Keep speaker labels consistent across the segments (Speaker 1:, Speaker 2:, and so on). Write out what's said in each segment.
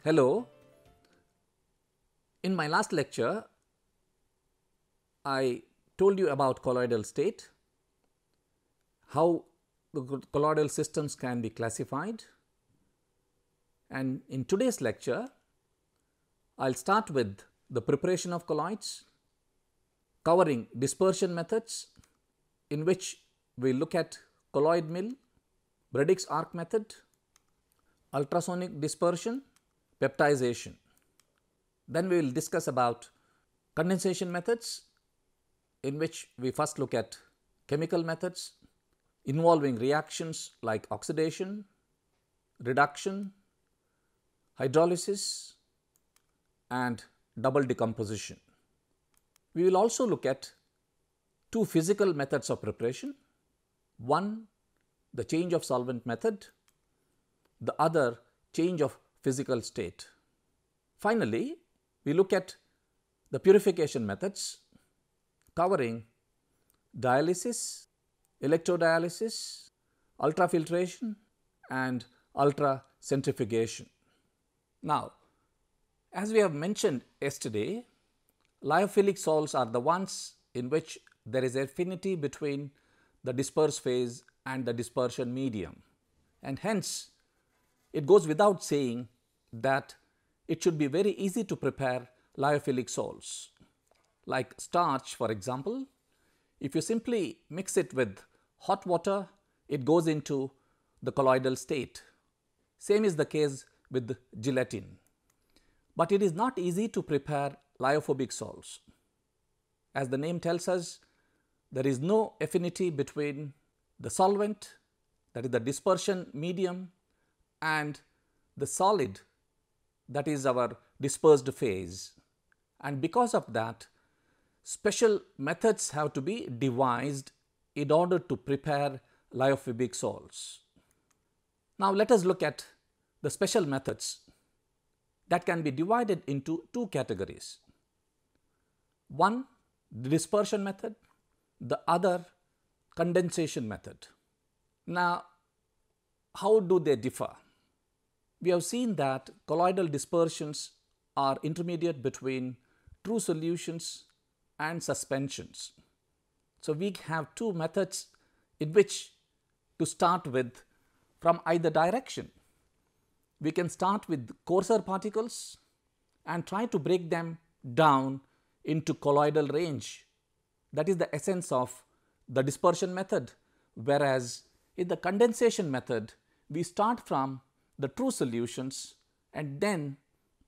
Speaker 1: Hello. In my last lecture, I told you about colloidal state, how the colloidal systems can be classified, and in today's lecture, I'll start with the preparation of colloids, covering dispersion methods, in which we look at colloid mill, Bredik's arc method, ultrasonic dispersion, peptization. Then we will discuss about condensation methods, in which we first look at chemical methods involving reactions like oxidation, reduction, hydrolysis and double decomposition. We will also look at two physical methods of preparation, one the change of solvent method, the other change of physical state. Finally, we look at the purification methods covering dialysis, electrodialysis, ultrafiltration and ultracentrifugation. Now, as we have mentioned yesterday, lyophilic salts are the ones in which there is affinity between the disperse phase and the dispersion medium, and hence it goes without saying that it should be very easy to prepare lyophilic salts. Like starch, for example, if you simply mix it with hot water, it goes into the colloidal state. Same is the case with gelatin. But it is not easy to prepare lyophobic salts. As the name tells us, there is no affinity between the solvent, that is the dispersion medium, and the solid, that is our dispersed phase. And because of that, special methods have to be devised in order to prepare lyophobic salts. Now, let us look at the special methods that can be divided into two categories. One, the dispersion method, the other condensation method. Now, how do they differ? We have seen that colloidal dispersions are intermediate between true solutions and suspensions. So, we have two methods in which to start with from either direction. We can start with coarser particles and try to break them down into colloidal range. That is the essence of the dispersion method, whereas in the condensation method, we start from the true solutions and then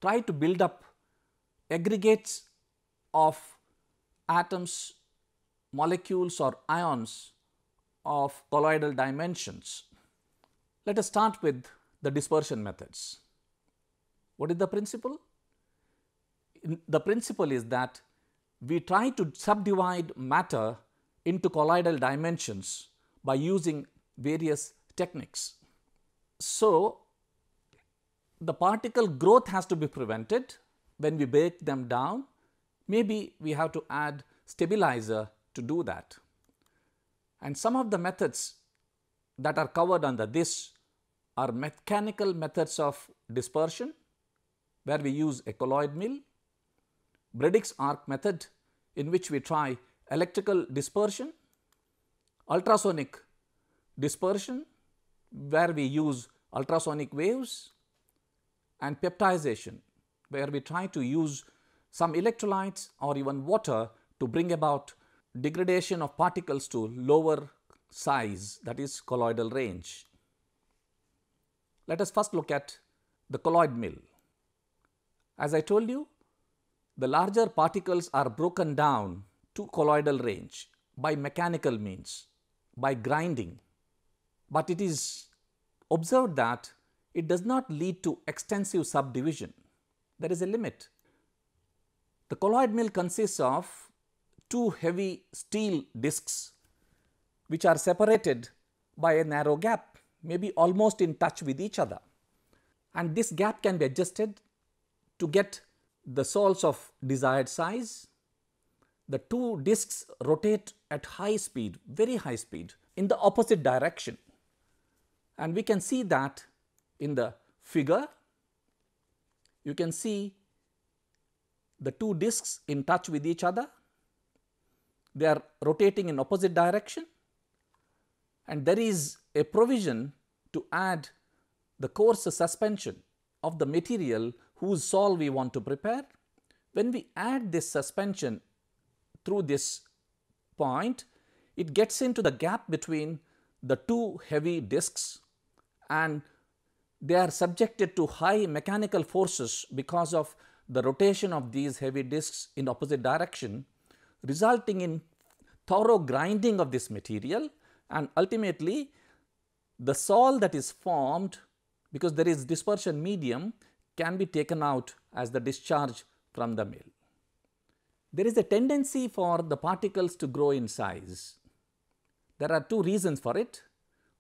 Speaker 1: try to build up aggregates of atoms, molecules or ions of colloidal dimensions. Let us start with the dispersion methods. What is the principle? The principle is that we try to subdivide matter into colloidal dimensions by using various techniques. So, the particle growth has to be prevented when we break them down. Maybe we have to add stabilizer to do that. And some of the methods that are covered under this are mechanical methods of dispersion, where we use a colloid mill, Bredik's arc method, in which we try electrical dispersion, ultrasonic dispersion, where we use ultrasonic waves, and peptization, where we try to use some electrolytes or even water to bring about degradation of particles to lower size, that is colloidal range. Let us first look at the colloid mill. As I told you, the larger particles are broken down to colloidal range by mechanical means, by grinding. But it is observed that it does not lead to extensive subdivision. There is a limit. The colloid mill consists of two heavy steel discs which are separated by a narrow gap, maybe almost in touch with each other. And this gap can be adjusted to get the salts of desired size. The two discs rotate at high speed, very high speed, in the opposite direction. And we can see that in the figure. you can see the two discs in touch with each other. They are rotating in opposite direction, and there is a provision to add the coarse suspension of the material whose sol we want to prepare. When we add this suspension through this point, it gets into the gap between the two heavy discs, and they are subjected to high mechanical forces because of the rotation of these heavy discs in opposite direction, resulting in thorough grinding of this material, and ultimately the sol that is formed, because there is dispersion medium, can be taken out as the discharge from the mill. There is a tendency for the particles to grow in size. There are two reasons for it.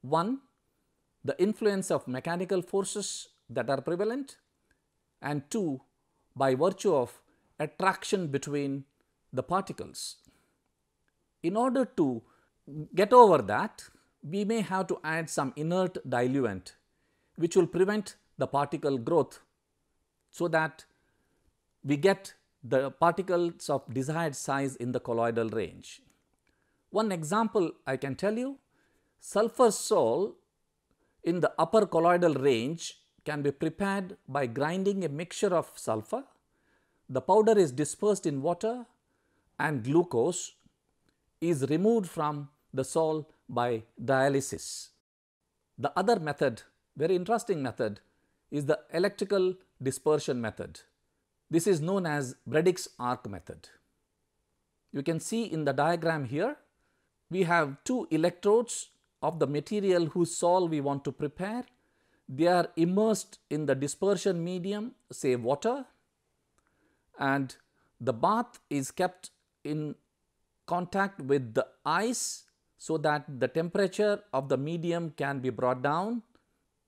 Speaker 1: One, the influence of mechanical forces that are prevalent, and two, by virtue of attraction between the particles. In order to get over that, we may have to add some inert diluent which will prevent the particle growth, so that we get the particles of desired size in the colloidal range. One example I can tell you, sulfur sol in the upper colloidal range can be prepared by grinding a mixture of sulfur. The powder is dispersed in water, and glucose is removed from the sol by dialysis. The other method, very interesting method, is the electrical dispersion method. This is known as Bredick's arc method. You can see in the diagram here, we have two electrodes of the material whose sol we want to prepare. They are immersed in the dispersion medium, say water, and the bath is kept in contact with the ice so that the temperature of the medium can be brought down.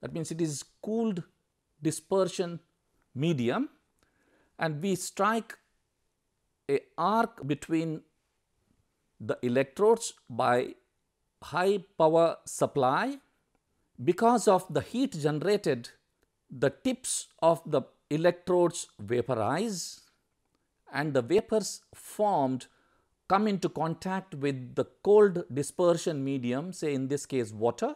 Speaker 1: That means it is cooled dispersion medium, and we strike a arc between the electrodes by high power supply. Because of the heat generated, the tips of the electrodes vaporize, and the vapors formed come into contact with the cold dispersion medium, say in this case water,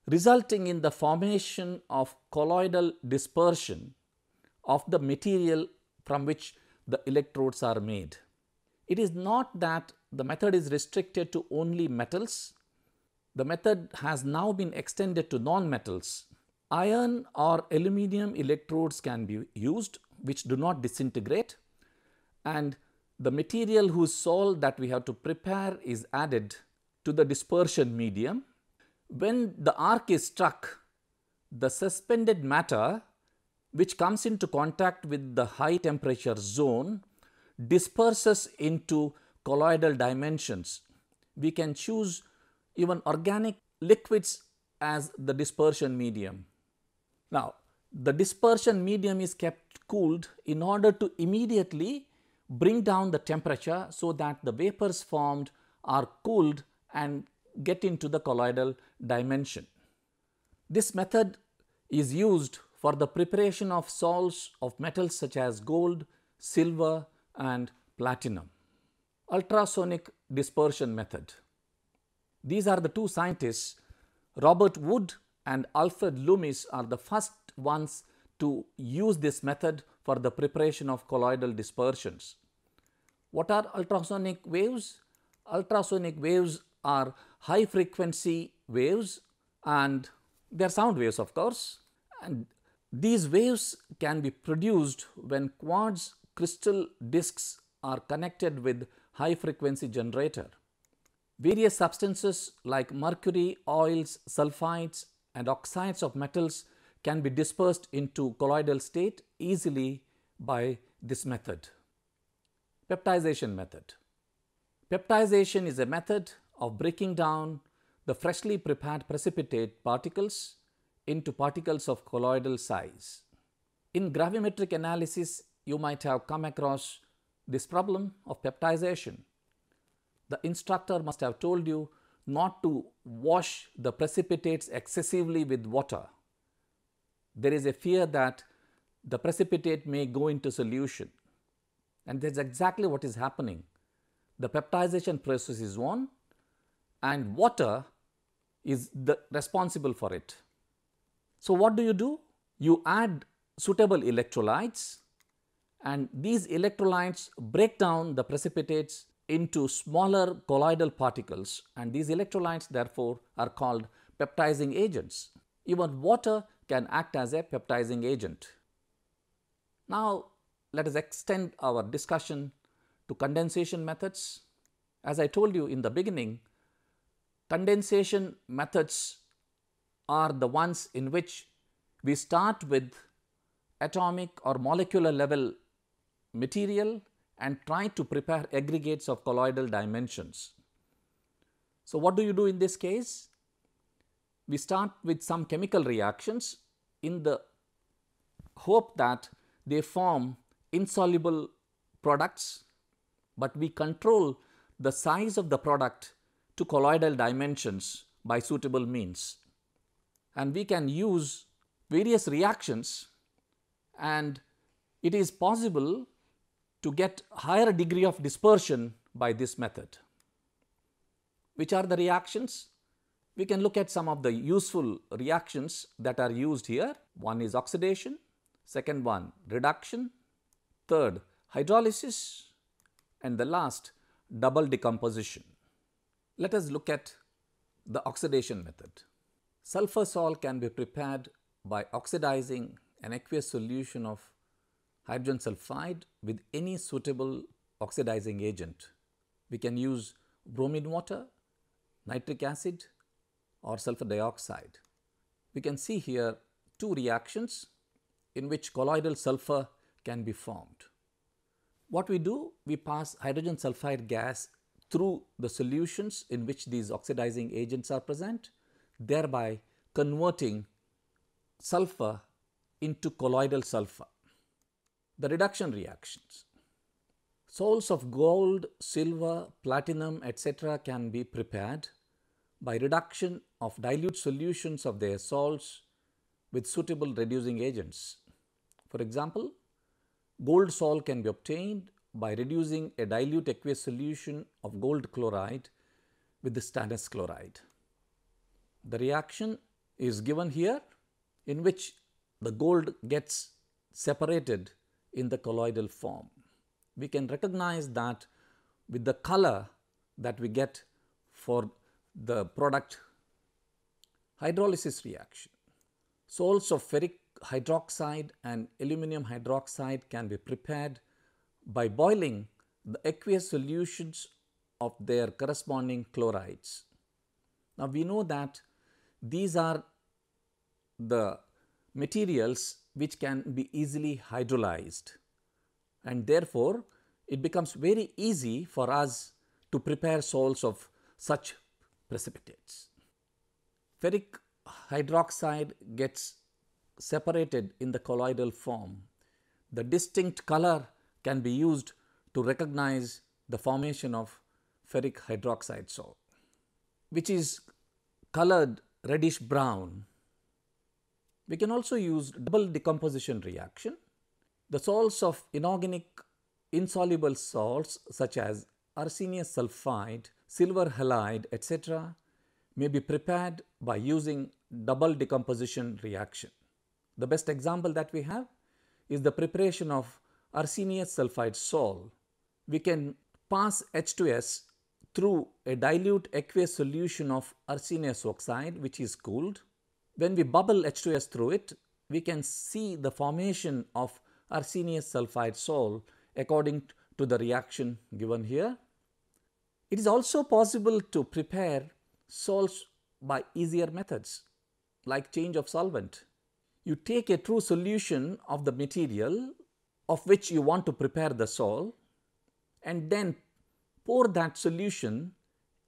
Speaker 1: resulting in the formation of colloidal dispersion of the material from which the electrodes are made. It is not that the method is restricted to only metals. The method has now been extended to non-metals. Iron or aluminum electrodes can be used, which do not disintegrate, and the material whose sol that we have to prepare is added to the dispersion medium. When the arc is struck, the suspended matter which comes into contact with the high temperature zone disperses into colloidal dimensions. We can choose even organic liquids as the dispersion medium. Now, the dispersion medium is kept cooled in order to immediately bring down the temperature so that the vapors formed are cooled and get into the colloidal dimension. This method is used for the preparation of sols of metals such as gold, silver and platinum. Ultrasonic dispersion method. These are the two scientists, Robert Wood and Alfred Loomis, are the first ones to use this method for the preparation of colloidal dispersions. What are ultrasonic waves? Ultrasonic waves are high frequency waves, and they are sound waves, of course, and these waves can be produced when quartz crystal discs are connected with high frequency generator. Various substances like mercury, oils, sulfides and oxides of metals can be dispersed into colloidal state easily by this method. Peptization method. Peptization is a method of breaking down the freshly prepared precipitate particles into particles of colloidal size. In gravimetric analysis, you might have come across this problem of peptization. The instructor must have told you not to wash the precipitates excessively with water. There is a fear that the precipitate may go into solution, and that's exactly what is happening. The peptidization process is on and water is responsible for it. So, what do? You add suitable electrolytes, and these electrolytes break down the precipitates into smaller colloidal particles, and these electrolytes therefore are called peptizing agents. Even water can act as a peptizing agent. Now, let us extend our discussion to condensation methods. As I told you in the beginning, condensation methods are the ones in which we start with atomic or molecular level material and try to prepare aggregates of colloidal dimensions. So, what do you do in this case? We start with some chemical reactions in the hope that they form insoluble products, but we control the size of the product to colloidal dimensions by suitable means. And we can use various reactions, and it is possible to get higher degree of dispersion by this method. Which are the reactions? We can look at some of the useful reactions that are used here. One is oxidation, second one reduction, third hydrolysis, and the last double decomposition. Let us look at the oxidation method. Sulfur salt can be prepared by oxidizing an aqueous solution of hydrogen sulfide with any suitable oxidizing agent. We can use bromine water, nitric acid, or sulfur dioxide. We can see here two reactions in which colloidal sulfur can be formed. What we do? We pass hydrogen sulfide gas through the solutions in which these oxidizing agents are present, thereby converting sulfur into colloidal sulfur. The reduction reactions. Salts of gold, silver, platinum, etc. can be prepared by reduction of dilute solutions of their salts with suitable reducing agents. For example, gold salt can be obtained by reducing a dilute aqueous solution of gold chloride with the stannous chloride. The reaction is given here, in which the gold gets separated in the colloidal form. We can recognize that with the color that we get for the product. Hydrolysis reaction. Salts of ferric hydroxide and aluminum hydroxide can be prepared by boiling the aqueous solutions of their corresponding chlorides. Now, we know that these are the materials which can be easily hydrolyzed, and therefore, it becomes very easy for us to prepare salts of such precipitates. Ferric hydroxide gets separated in the colloidal form. The distinct color can be used to recognize the formation of ferric hydroxide salt, which is colored reddish brown. We can also use double decomposition reaction. The salts of inorganic insoluble salts such as arsenious sulfide, silver halide, etc. may be prepared by using double decomposition reaction. The best example that we have is the preparation of arsenious sulfide salt. We can pass H2S through a dilute aqueous solution of arsenious oxide, which is cooled. When we bubble H2S through it, we can see the formation of arsenious sulfide salt according to the reaction given here. It is also possible to prepare salts by easier methods like change of solvent. You take a true solution of the material of which you want to prepare the salt and then pour that solution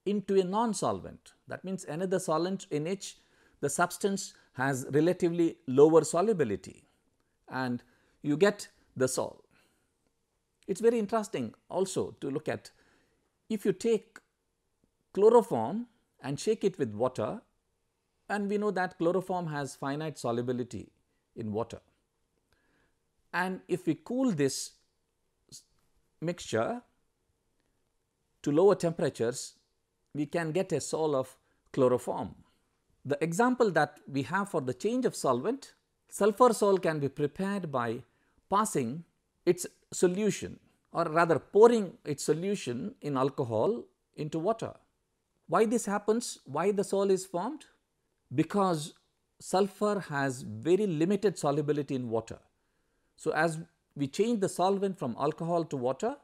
Speaker 1: into a non-solvent. That means another solvent in which the substance has relatively lower solubility, and you get the salt. It is very interesting also to look at, if you take chloroform and shake it with water, and we know that chloroform has finite solubility in water. And if we cool this mixture to lower temperatures, we can get a sol of chloroform. The example that we have for the change of solvent, sulfur sol can be prepared by passing its solution, or rather pouring its solution in alcohol into water. Why this happens? Why the sol is formed? Because sulfur has very limited solubility in water. So, as we change the solvent from alcohol to water,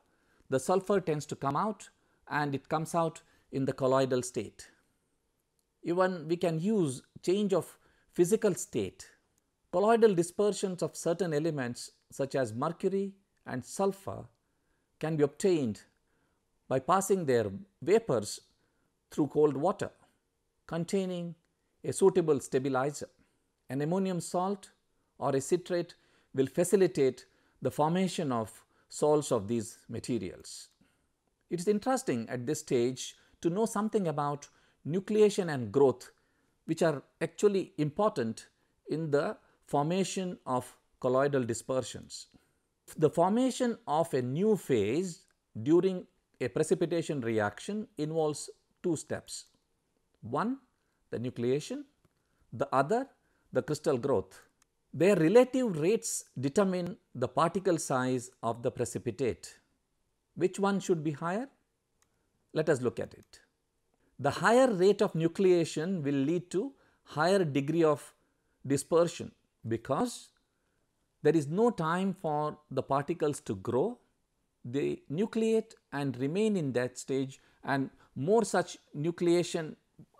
Speaker 1: the sulfur tends to come out, and it comes out in the colloidal state. Even we can use change of physical state. Colloidal dispersions of certain elements such as mercury and sulfur can be obtained by passing their vapors through cold water containing a suitable stabilizer. An ammonium salt or a citrate will facilitate the formation of salts of these materials. It is interesting at this stage to know something about nucleation and growth, which are actually important in the formation of colloidal dispersions. The formation of a new phase during a precipitation reaction involves two steps. One, the nucleation; the other, the crystal growth. Their relative rates determine the particle size of the precipitate. Which one should be higher? Let us look at it. The higher rate of nucleation will lead to higher degree of dispersion, because there is no time for the particles to grow. They nucleate and remain in that stage, and more such nucleation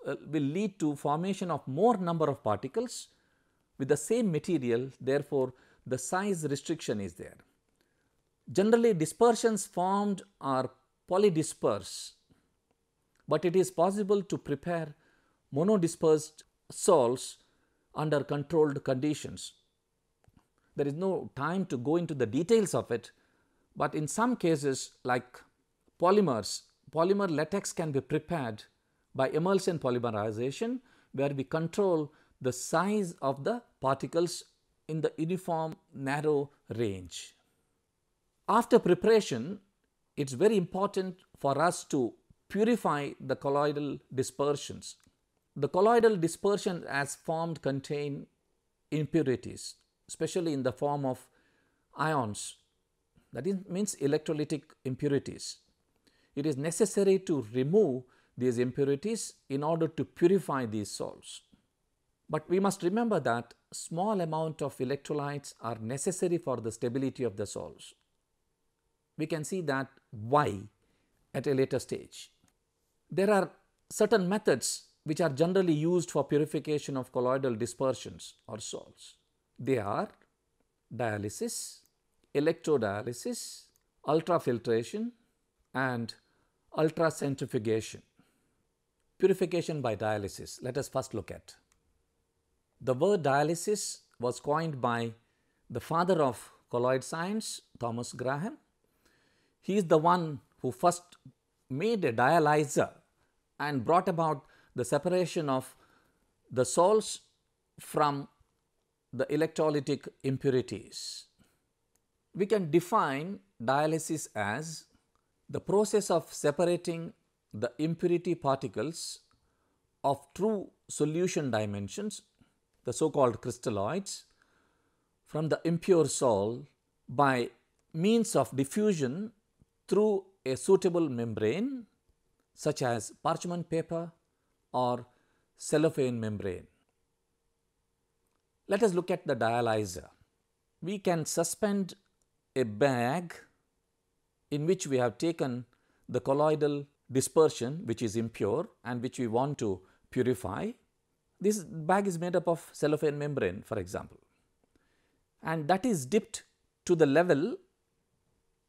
Speaker 1: will lead to formation of more number of particles with the same material. Therefore, the size restriction is there. Generally, dispersions formed are polydisperse, but it is possible to prepare monodispersed salts under controlled conditions. There is no time to go into the details of it, but in some cases like polymers, polymer latex can be prepared by emulsion polymerization, where we control the size of the particles in the uniform narrow range. After preparation, it is very important for us to purify the colloidal dispersions. The colloidal dispersion as formed contain impurities, especially in the form of ions, that means electrolytic impurities. It is necessary to remove these impurities in order to purify these salts. But we must remember that small amount of electrolytes are necessary for the stability of the salts. We can see that why at a later stage. There are certain methods which are generally used for purification of colloidal dispersions or salts. They are dialysis, electrodialysis, ultrafiltration, and ultracentrifugation. Purification by dialysis, let us first look at. The word dialysis was coined by the father of colloid science, Thomas Graham. He is the one who first made a dialyzer and brought about the separation of the salts from the electrolytic impurities. We can define dialysis as the process of separating the impurity particles of true solution dimensions, the so-called crystalloids, from the impure salt by means of diffusion through a suitable membrane such as parchment paper or cellophane membrane. Let us look at the dialyzer. We can suspend a bag in which we have taken the colloidal dispersion which is impure and which we want to purify. This bag is made up of cellophane membrane, for example, and that is dipped to the level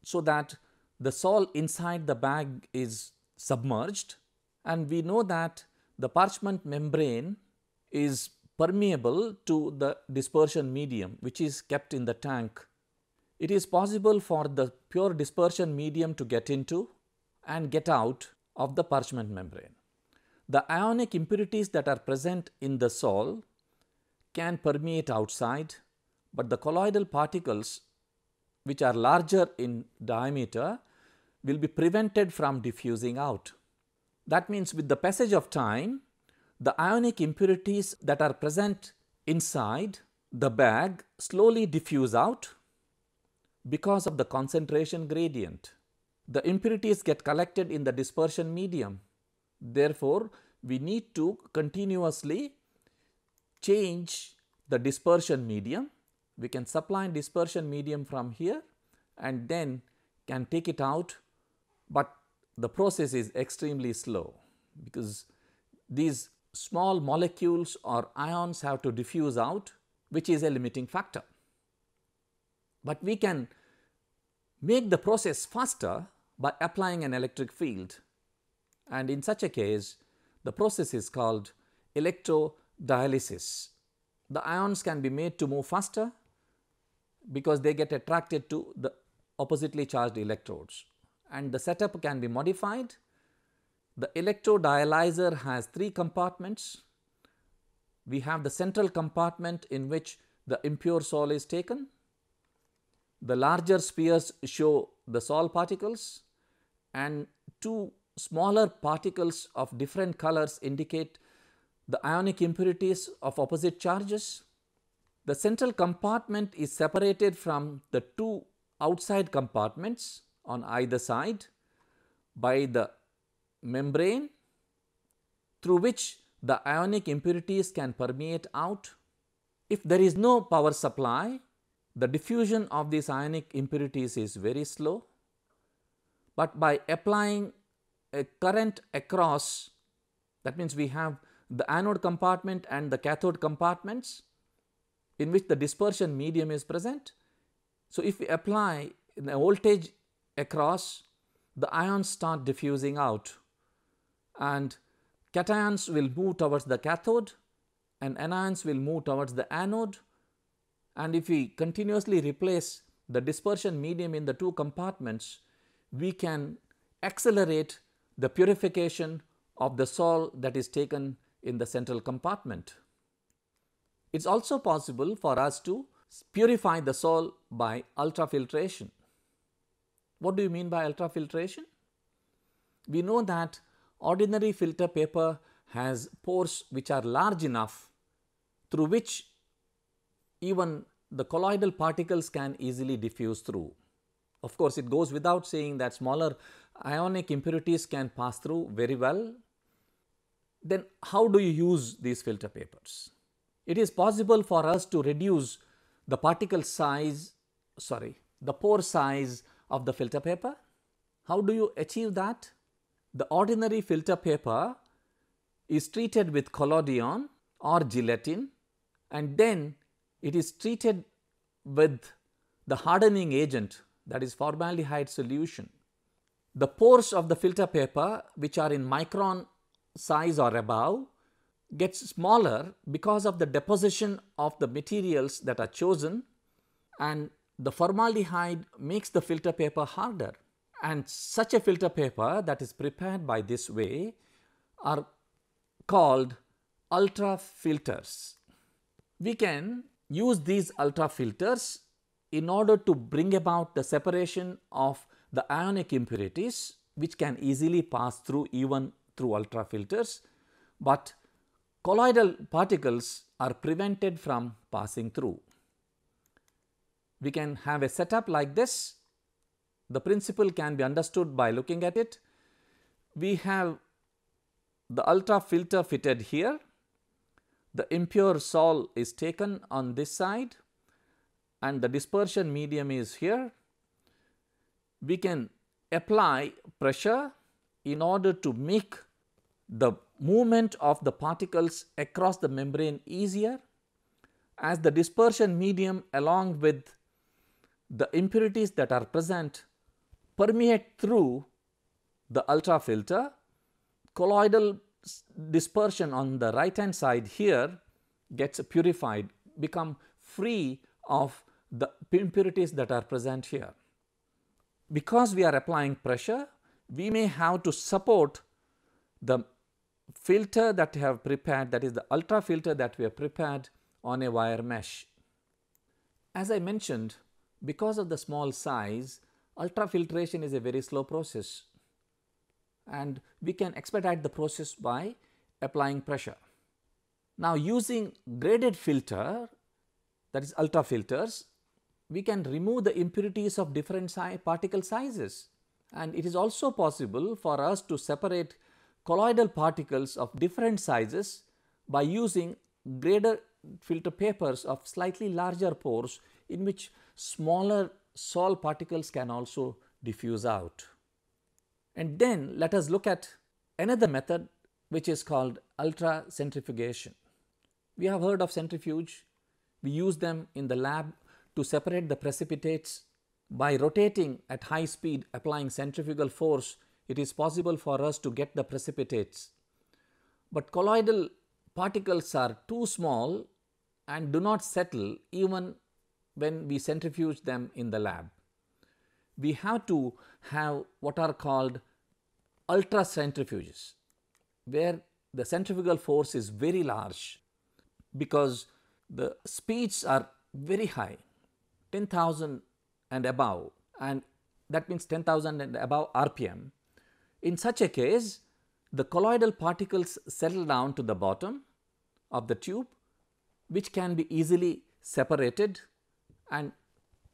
Speaker 1: so that the salt inside the bag is submerged, and we know that the parchment membrane is permeable to the dispersion medium which is kept in the tank. It is possible for the pure dispersion medium to get into and get out of the parchment membrane. The ionic impurities that are present in the salt can permeate outside, but the colloidal particles which are larger in diameter will be prevented from diffusing out. That means with the passage of time, the ionic impurities that are present inside the bag slowly diffuse out because of the concentration gradient. The impurities get collected in the dispersion medium. Therefore, we need to continuously change the dispersion medium. We can supply dispersion medium from here and then can take it out, but the process is extremely slow because these small molecules or ions have to diffuse out, which is a limiting factor. But we can make the process faster by applying an electric field, and in such a case the process is called electrodialysis. The ions can be made to move faster because they get attracted to the oppositely charged electrodes, and the setup can be modified. The electrodialyzer has 3 compartments. We have the central compartment in which the impure sol is taken. The larger spheres show the sol particles, and 2 smaller particles of different colors indicate the ionic impurities of opposite charges. The central compartment is separated from the 2 outside compartments on either side by the membrane through which the ionic impurities can permeate out. If there is no power supply, the diffusion of these ionic impurities is very slow, but by applying a current across, that means we have the anode compartment and the cathode compartments in which the dispersion medium is present. So, if we apply the voltage across, the ions start diffusing out and cations will move towards the cathode and anions will move towards the anode. And if we continuously replace the dispersion medium in the 2 compartments, we can accelerate the purification of the sol that is taken in the central compartment. It is also possible for us to purify the sol by ultrafiltration. What do you mean by ultrafiltration? We know that ordinary filter paper has pores which are large enough through which even the colloidal particles can easily diffuse through. Of course, it goes without saying that smaller ionic impurities can pass through very well. Then how do you use these filter papers? It is possible for us to reduce the particle size, the pore size of the filter paper. How do you achieve that? The ordinary filter paper is treated with collodion or gelatin, and then it is treated with the hardening agent, that is formaldehyde solution. The pores of the filter paper, which are in micron size or above, gets smaller because of the deposition of the materials that are chosen, and the formaldehyde makes the filter paper harder. And such a filter paper that is prepared by this way are called ultrafilters. We can use these ultrafilters in order to bring about the separation of the ionic impurities, which can easily pass through even through ultrafilters, but colloidal particles are prevented from passing through. We can have a setup like this. The principle can be understood by looking at it. We have the ultrafilter fitted here. The impure sol is taken on this side and the dispersion medium is here. We can apply pressure in order to make the movement of the particles across the membrane easier, as the dispersion medium along with the impurities that are present permeate through the ultrafilter. Colloidal dispersion on the right hand side here gets purified, become free of the impurities that are present here. Because we are applying pressure, we may have to support the filter that we have prepared, that is the ultrafilter that we have prepared, on a wire mesh. As I mentioned, because of the small size, ultrafiltration is a very slow process, and we can expedite the process by applying pressure. Now, using graded filter, that is ultrafilters, we can remove the impurities of different particle sizes, and it is also possible for us to separate colloidal particles of different sizes by using graded filter papers of slightly larger pores in which smaller sol particles can also diffuse out. And then let us look at another method which is called ultracentrifugation. We have heard of centrifuge. We use them in the lab to separate the precipitates. By rotating at high speed, applying centrifugal force, it is possible for us to get the precipitates. But colloidal particles are too small and do not settle even when we centrifuge them in the lab. We have to have what are called ultracentrifuges, where the centrifugal force is very large because the speeds are very high, 10,000 and above, and that means 10,000 and above RPM. In such a case, the colloidal particles settle down to the bottom of the tube, which can be easily separated, and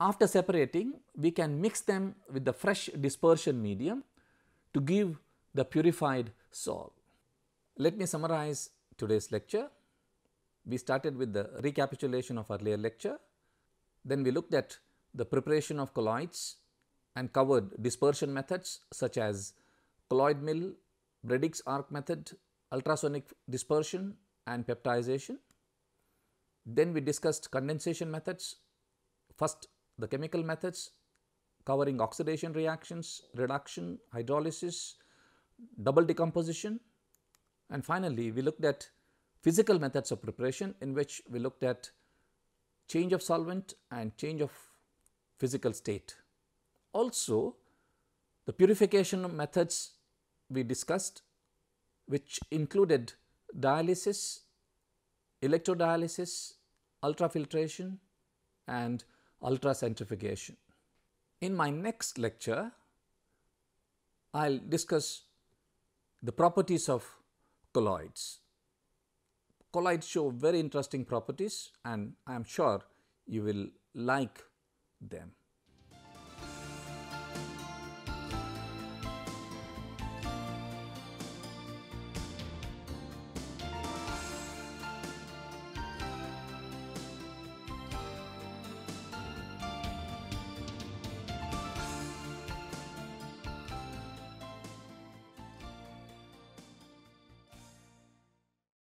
Speaker 1: after separating, we can mix them with the fresh dispersion medium to give the purified sol. Let me summarize today's lecture. We started with the recapitulation of earlier lecture. Then we looked at the preparation of colloids and covered dispersion methods such as colloid mill, Bredick's arc method, ultrasonic dispersion and peptization. Then we discussed condensation methods. First, the chemical methods covering oxidation reactions, reduction, hydrolysis, double decomposition, and finally we looked at physical methods of preparation, in which we looked at change of solvent and change of physical state. Also, the purification methods we discussed, which included dialysis, electrodialysis, ultrafiltration and ultracentrifugation. In my next lecture, I will discuss the properties of colloids. Colloids show very interesting properties, and I am sure you will like them.